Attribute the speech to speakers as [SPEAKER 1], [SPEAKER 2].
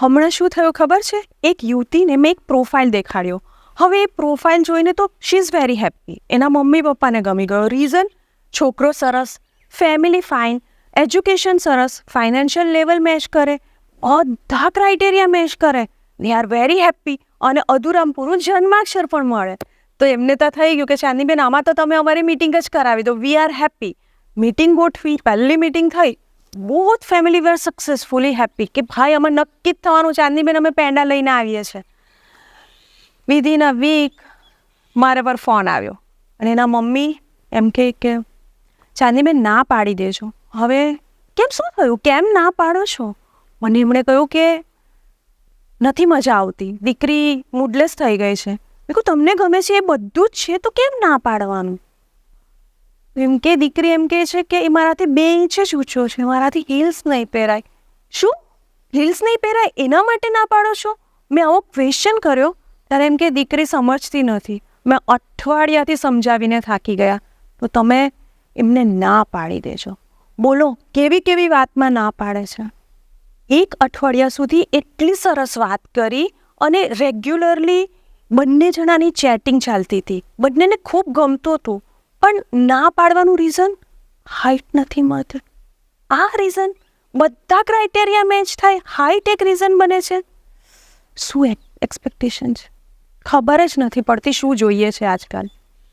[SPEAKER 1] હમણાં શું થયું ખબર છે? એક યુવતીને મેં એક પ્રોફાઇલ દેખાડ્યો. હવે એ પ્રોફાઇલ જોઈને તો શી ઇઝ વેરી હેપી. એના મમ્મી પપ્પાને ગમી ગયો. રીઝન? છોકરો સરસ, ફેમિલી ફાઇન, એજ્યુકેશન સરસ, ફાઇનાન્શિયલ લેવલ મેચ કરે, બધા ક્રાઇટેરિયા મેચ કરે. They are very happy. અને અધૂરામ પૂરું જન્માક્ષર પણ મળે. તો એમને તો થઈ ગયું કે ચાંદીબેન આમાં તો તમે અમારી મિટિંગ જ કરાવી દો. We are happy. મિટિંગ ગોઠવી, પહેલી મિટિંગ થઈ. Both family where successfully happy કે ભાઈ અમે નક્કી જ થવાનું. ચાંદીબેન અમે પેંડા લઈને આવીએ છીએ. વિધિન અ વીક મારા પર ફોન આવ્યો અને એના મમ્મી એમ કે ચાંદીબેન ના પાડી દેજો. હવે કેમ, શું થયું, કેમ ના પાડો છો? મને એમણે કહ્યું કે નથી મજા આવતી, દીકરી મૂડલેસ થઈ ગઈ છે. મેં કહ્યું તમને ગમે છે એ બધું જ છે તો કેમ ના પાડવાનું? એમ કે દીકરી એમ કે છે કે એ મારાથી 2 ઇંચ જ ઊંચો છે, મારાથી હિલ્સ નહીં પહેરાય. શું હિલ્સ નહીં પહેરાય એના માટે ના પાડો છો? મેં આવો ક્વેશ્ચન કર્યો ત્યારે એમ કે દીકરી સમજતી નથી. મેં અઠવાડિયાથી સમજાવીને થાકી ગયા. તો તમે એમને ના પાડી દેજો. બોલો કેવી કેવી વાતમાં ના પાડે છે. 1 અઠવાડિયા સુધી એટલી સરસ વાત કરી અને રેગ્યુલરલી બંને જણાની ચેટિંગ ચાલતી હતી. બંનેને ખૂબ ગમતું હતું. પણ ના પાડવાનું રીઝન હાઇટ નથી મળતી. આ રીઝન, બધા ક્રાઇટેરિયા મેચ થાય, હાઇટ એક રીઝન બને છે. શું એક્સપેક્ટેશન છે? ખબર જ નથી પડતી શું જોઈએ છે આજકાલ.